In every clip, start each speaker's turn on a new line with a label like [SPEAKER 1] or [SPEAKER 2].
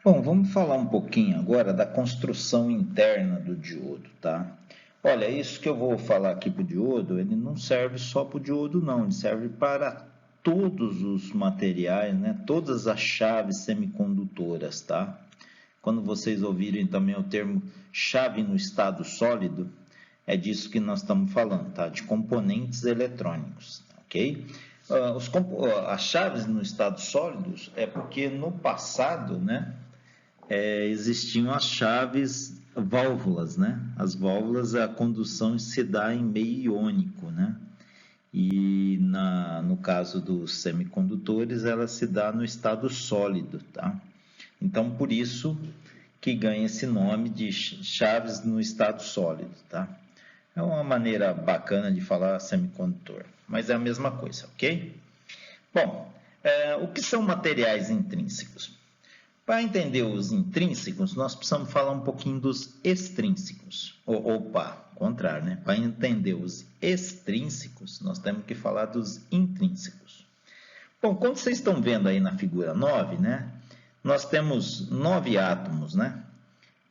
[SPEAKER 1] Bom, vamos falar um pouquinho agora da construção interna do diodo, tá? Olha, isso que eu vou falar aqui para o diodo, ele não serve só para o diodo, não, ele serve para todos os materiais, né? Todas as chaves semicondutoras, tá? Quando vocês ouvirem também o termo chave no estado sólido, é disso que nós estamos falando, tá? De componentes eletrônicos, ok? As chaves no estado sólido é porque no passado, né? Existiam as chaves válvulas, né? As válvulas, a condução se dá em meio iônico, né? E no caso dos semicondutores, ela se dá no estado sólido, tá? Então, por isso que ganha esse nome de chaves no estado sólido, tá? É uma maneira bacana de falar semicondutor, mas é a mesma coisa, ok? Bom, o que são materiais intrínsecos? Para entender os intrínsecos, nós precisamos falar um pouquinho dos extrínsecos. Opa, contrário, né? Para entender os extrínsecos, nós temos que falar dos intrínsecos. Bom, como vocês estão vendo aí na figura 9, né? Nós temos 9 átomos, né?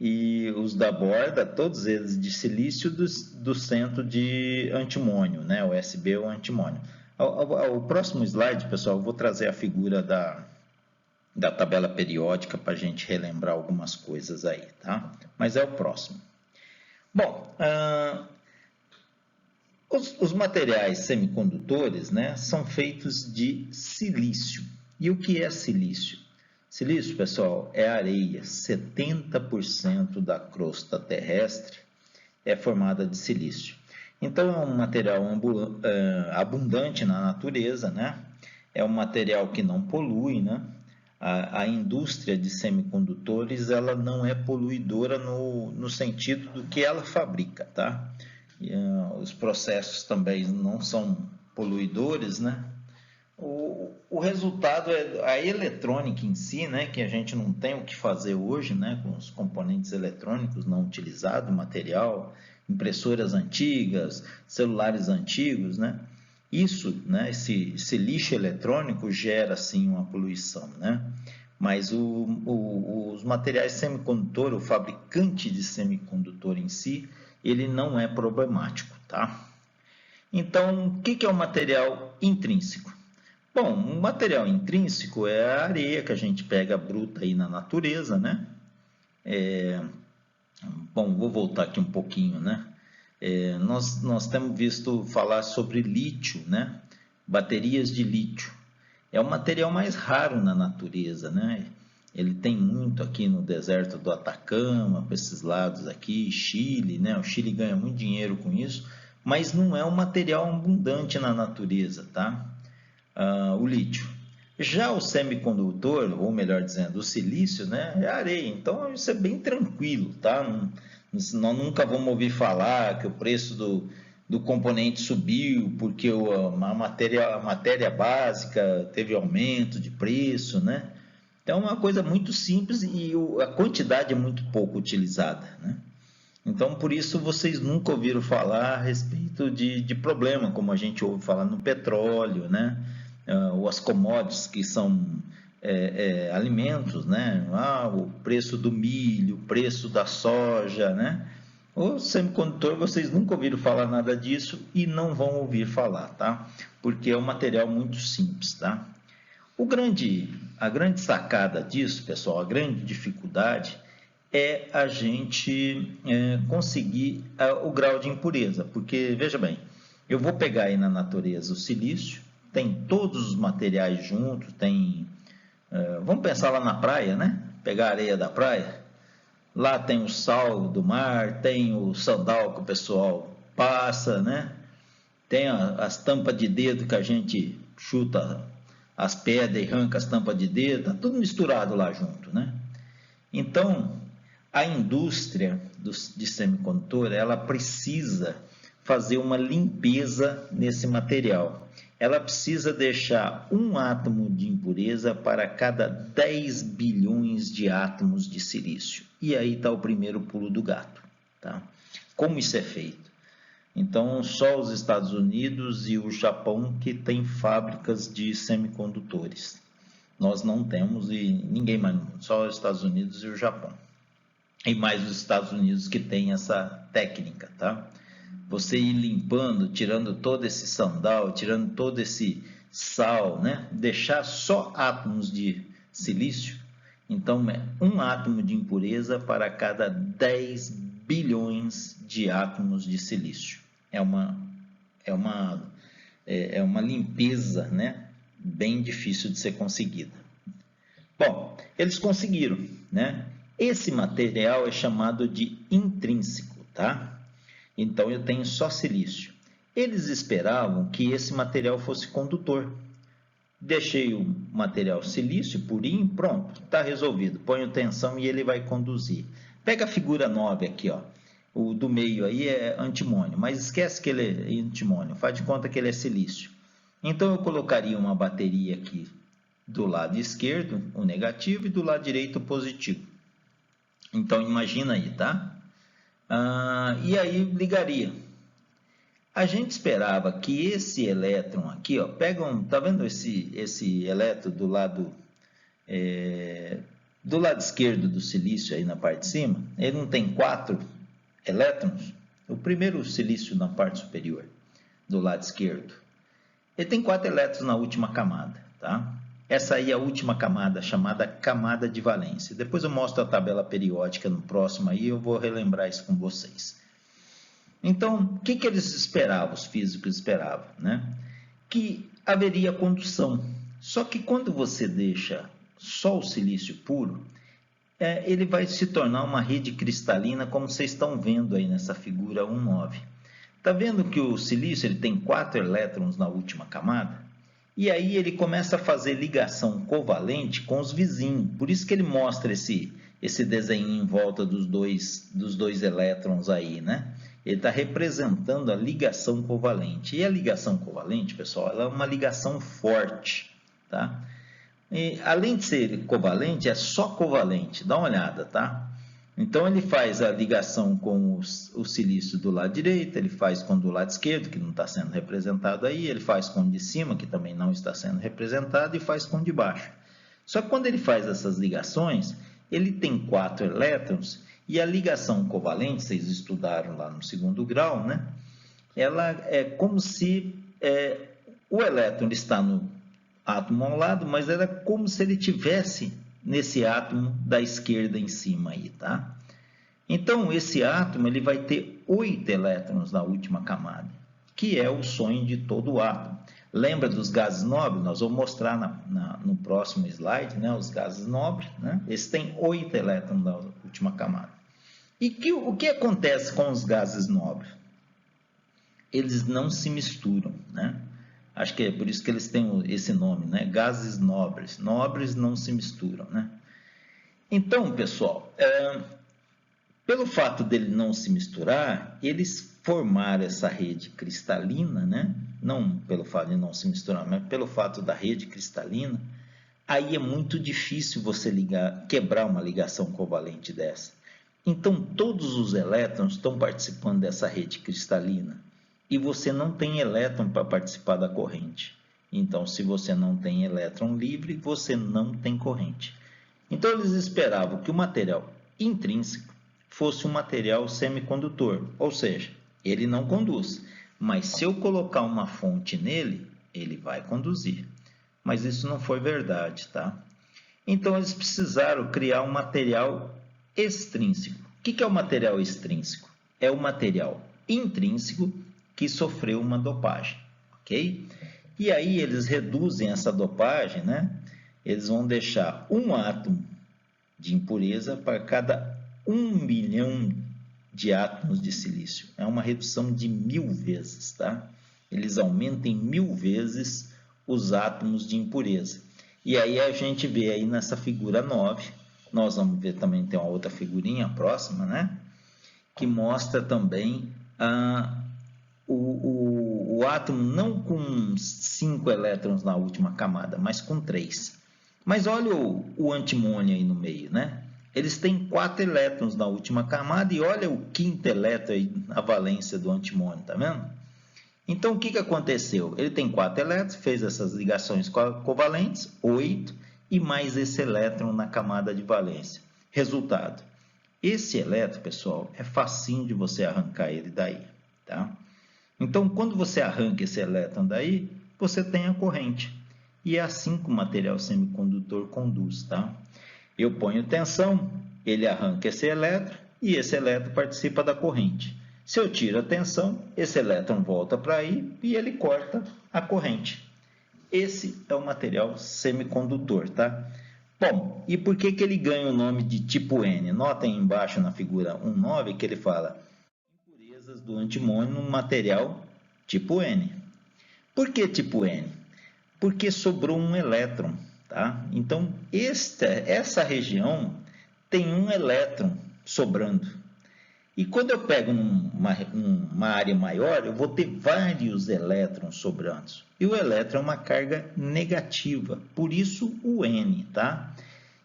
[SPEAKER 1] E os da borda, todos eles de silício do centro de antimônio, né? O SB ou antimônio. O próximo slide, pessoal, eu vou trazer a figura da tabela periódica para a gente relembrar algumas coisas aí, tá? Mas é o próximo. Bom, os materiais semicondutores, né, são feitos de silício. E o que é silício? Silício, pessoal, é areia. 70% da crosta terrestre é formada de silício. Então, é um material abundante na natureza, né? É um material que não polui, né? A indústria de semicondutores ela não é poluidora no sentido do que ela fabrica, tá? Os processos também não são poluidores, né? O resultado é a eletrônica em si, né? Que a gente não tem o que fazer hoje, né? Com os componentes eletrônicos não utilizados, material, impressoras antigas, celulares antigos, né? Isso, né, esse lixo eletrônico gera sim uma poluição, né? Mas os materiais semicondutor, o fabricante de semicondutor em si, ele não é problemático, tá? Então, o que é o material intrínseco? Bom, o material intrínseco é a areia que a gente pega bruta aí na natureza, né? Bom, vou voltar aqui um pouquinho, né? Nós temos visto falar sobre lítio, né? Baterias de lítio. É o material mais raro na natureza, né? Ele tem muito aqui no deserto do Atacama, para esses lados aqui, Chile, né? O Chile ganha muito dinheiro com isso, mas não é um material abundante na natureza, tá? O lítio. Já o semicondutor, ou melhor dizendo, o silício, né, é areia. Então isso é bem tranquilo, tá? Nós nunca vamos ouvir falar que o preço do componente subiu porque a matéria básica teve aumento de preço, né? Então é uma coisa muito simples e a quantidade é muito pouco utilizada, né? Então por isso vocês nunca ouviram falar a respeito de problema, como a gente ouve falar no petróleo, né? Ou as commodities que são alimentos, né? O preço do milho, o preço da soja, né? O semicondutor, vocês nunca ouviram falar nada disso e não vão ouvir falar, tá? Porque é um material muito simples, tá? A grande sacada disso, pessoal, a grande dificuldade é a gente conseguir o grau de impureza, porque, veja bem, eu vou pegar aí na natureza o silício, tem todos os materiais juntos, vamos pensar lá na praia, né? Pegar a areia da praia, lá tem o sal do mar, tem o sandal que o pessoal passa, né? Tem as tampas de dedo que a gente chuta as pedras e arranca as tampas de dedo, tá tudo misturado lá junto, né? Então, a indústria de semicondutor, ela precisa fazer uma limpeza nesse material. Ela precisa deixar um átomo de impureza para cada 10 bilhões de átomos de silício. E aí está o primeiro pulo do gato, tá? Como isso é feito? Então, só os Estados Unidos e o Japão que têm fábricas de semicondutores. Nós não temos e ninguém mais no mundo, só os Estados Unidos e o Japão. E mais os Estados Unidos que tem essa técnica, tá? Você ir limpando, tirando todo esse sandal, tirando todo esse sal, né? Deixar só átomos de silício. Então, é um átomo de impureza para cada 10 bilhões de átomos de silício. É uma limpeza, né? Bem difícil de ser conseguida. Bom, eles conseguiram, né? Esse material é chamado de intrínseco, tá? Então eu tenho só silício. Eles esperavam que esse material fosse condutor. Deixei o material silício purinho, pronto, está resolvido. Ponho tensão e ele vai conduzir. Pega a figura 9 aqui, ó. O do meio aí é antimônio, mas esquece que ele é antimônio, faz de conta que ele é silício. Então eu colocaria uma bateria aqui do lado esquerdo, o negativo, e do lado direito o positivo. Então imagina aí, tá? E aí ligaria. A gente esperava que esse elétron aqui, ó, tá vendo esse elétron do lado esquerdo do silício aí na parte de cima? Ele não tem 4 elétrons? O primeiro silício na parte superior, do lado esquerdo. Ele tem 4 elétrons na última camada, tá? Essa aí é a última camada, chamada camada de valência. Depois eu mostro a tabela periódica no próximo aí, eu vou relembrar isso com vocês. Então, o que eles esperavam, os físicos esperavam, né? Que haveria condução. Só que quando você deixa só o silício puro, ele vai se tornar uma rede cristalina, como vocês estão vendo aí nessa figura 1,9. Está vendo que o silício ele tem 4 elétrons na última camada? E aí ele começa a fazer ligação covalente com os vizinhos. Por isso que ele mostra esse desenho em volta dos dois elétrons aí, né? Ele está representando a ligação covalente. E a ligação covalente, pessoal, ela é uma ligação forte, tá? E, além de ser covalente, é só covalente. Dá uma olhada, tá? Então, ele faz a ligação com o silício do lado direito, ele faz com o do lado esquerdo, que não está sendo representado aí, ele faz com o de cima, que também não está sendo representado, e faz com o de baixo. Só que quando ele faz essas ligações, ele tem 4 elétrons, e a ligação covalente, vocês estudaram lá no 2º grau, né? Ela é como se o elétron está no átomo ao lado, mas era como se ele tivesse nesse átomo da esquerda em cima aí, tá? Então, esse átomo ele vai ter 8 elétrons na última camada, que é o sonho de todo o átomo. Lembra dos gases nobres? Nós vamos mostrar no próximo slide, né? Os gases nobres, né? Eles têm 8 elétrons na última camada. E o que acontece com os gases nobres? Eles não se misturam, né? Acho que é por isso que eles têm esse nome, né? Gases nobres. Nobres não se misturam, né? Então, pessoal, pelo fato dele não se misturar, eles formaram essa rede cristalina, né? Não pelo fato de não se misturar, mas pelo fato da rede cristalina, aí é muito difícil você quebrar uma ligação covalente dessa. Então, todos os elétrons estão participando dessa rede cristalina. E você não tem elétron para participar da corrente. Então, se você não tem elétron livre, você não tem corrente. Então, eles esperavam que o material intrínseco fosse um material semicondutor, ou seja, ele não conduz. Mas se eu colocar uma fonte nele, ele vai conduzir. Mas isso não foi verdade, tá? Então, eles precisaram criar um material extrínseco. O que é o material extrínseco? É o material intrínseco que sofreu uma dopagem, ok? E aí eles reduzem essa dopagem, né? Eles vão deixar um átomo de impureza para cada 1 milhão de átomos de silício. É uma redução de 1000 vezes, tá? Eles aumentam em 1000 vezes os átomos de impureza. E aí a gente vê aí nessa figura 9, nós vamos ver também, tem uma outra figurinha próxima, né? Que mostra também o átomo não com 5 elétrons na última camada, mas com 3. Mas olha o antimônio aí no meio, né? Eles têm 4 elétrons na última camada e olha o 5º elétron aí na valência do antimônio, tá vendo? Então, o que aconteceu? Ele tem 4 elétrons, fez essas ligações covalentes, 8, e mais esse elétron na camada de valência. Resultado, esse elétron, pessoal, é facinho de você arrancar ele daí, tá? Então, quando você arranca esse elétron daí, você tem a corrente. E é assim que o material semicondutor conduz, tá? Eu ponho tensão, ele arranca esse elétron e esse elétron participa da corrente. Se eu tiro a tensão, esse elétron volta para aí e ele corta a corrente. Esse é o material semicondutor, tá? Bom, e por que ele ganha o nome de tipo N? Notem embaixo na figura 1.9 que ele fala impurezas do antimônio no material tipo N. Por que tipo N? Porque sobrou um elétron, tá? Então, essa região tem um elétron sobrando. E quando eu pego uma área maior, eu vou ter vários elétrons sobrando. E o elétron é uma carga negativa, por isso o N, tá?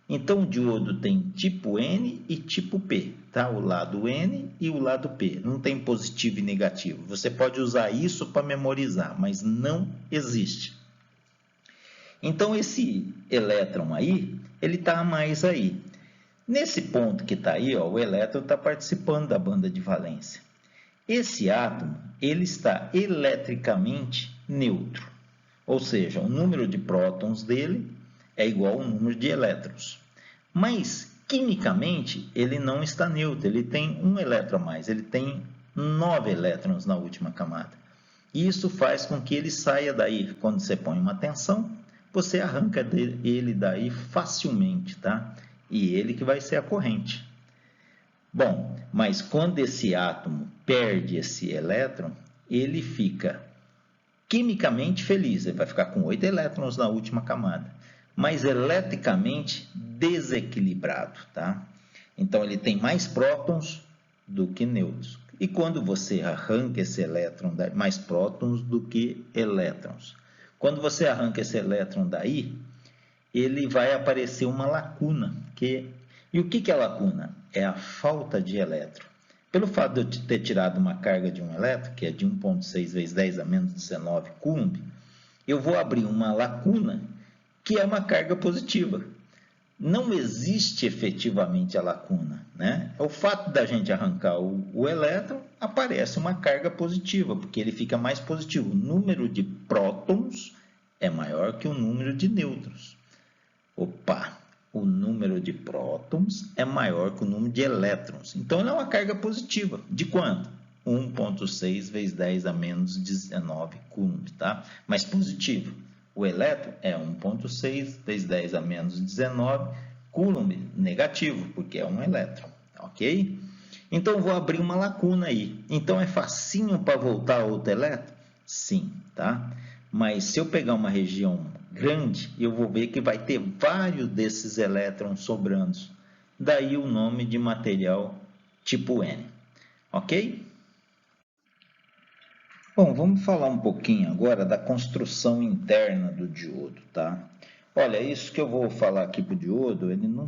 [SPEAKER 1] Então, o diodo tem tipo N e tipo P, tá? O lado N e o lado P. Não tem positivo e negativo. Você pode usar isso para memorizar, mas não existe. Então, esse elétron aí, ele está a mais aí. Nesse ponto que está aí, ó, o elétron está participando da banda de valência. Esse átomo, ele está eletricamente neutro. Ou seja, o número de prótons dele é igual ao número de elétrons. Mas, quimicamente, ele não está neutro. Ele tem um elétron a mais. Ele tem 9 elétrons na última camada. E isso faz com que ele saia daí. Quando você põe uma tensão, você arranca ele daí facilmente, tá? E ele que vai ser a corrente. Bom, mas quando esse átomo perde esse elétron, ele fica quimicamente feliz, ele vai ficar com 8 elétrons na última camada, mas eletricamente desequilibrado, tá? Então ele tem mais prótons do que nêutrons. E quando você arranca esse elétron, mais prótons do que elétrons. Quando você arranca esse elétron daí, ele vai aparecer uma lacuna. E o que é lacuna? É a falta de elétron. Pelo fato de eu ter tirado uma carga de um elétron, que é de 1,6 vezes 10 a menos 19 coulomb, eu vou abrir uma lacuna que é uma carga positiva. Não existe efetivamente a lacuna, né? O fato da gente arrancar o elétron, aparece uma carga positiva, porque ele fica mais positivo. O número de prótons é maior que o número de nêutrons. Opa, o número de prótons é maior que o número de elétrons. Então, ele é uma carga positiva. De quanto? 1,6 vezes 10 a menos 19 coulomb, tá? Mas positivo. O elétron é 1,6 vezes 10 a menos 19 coulomb, negativo, porque é um elétron, ok? Então, eu vou abrir uma lacuna aí. Então, é facinho para voltar outro elétron? Sim, tá? Mas se eu pegar uma região grande, eu vou ver que vai ter vários desses elétrons sobrando. Daí o nome de material tipo N, ok? Bom, vamos falar um pouquinho agora da construção interna do diodo, tá? Olha, isso que eu vou falar aqui para o diodo, ele não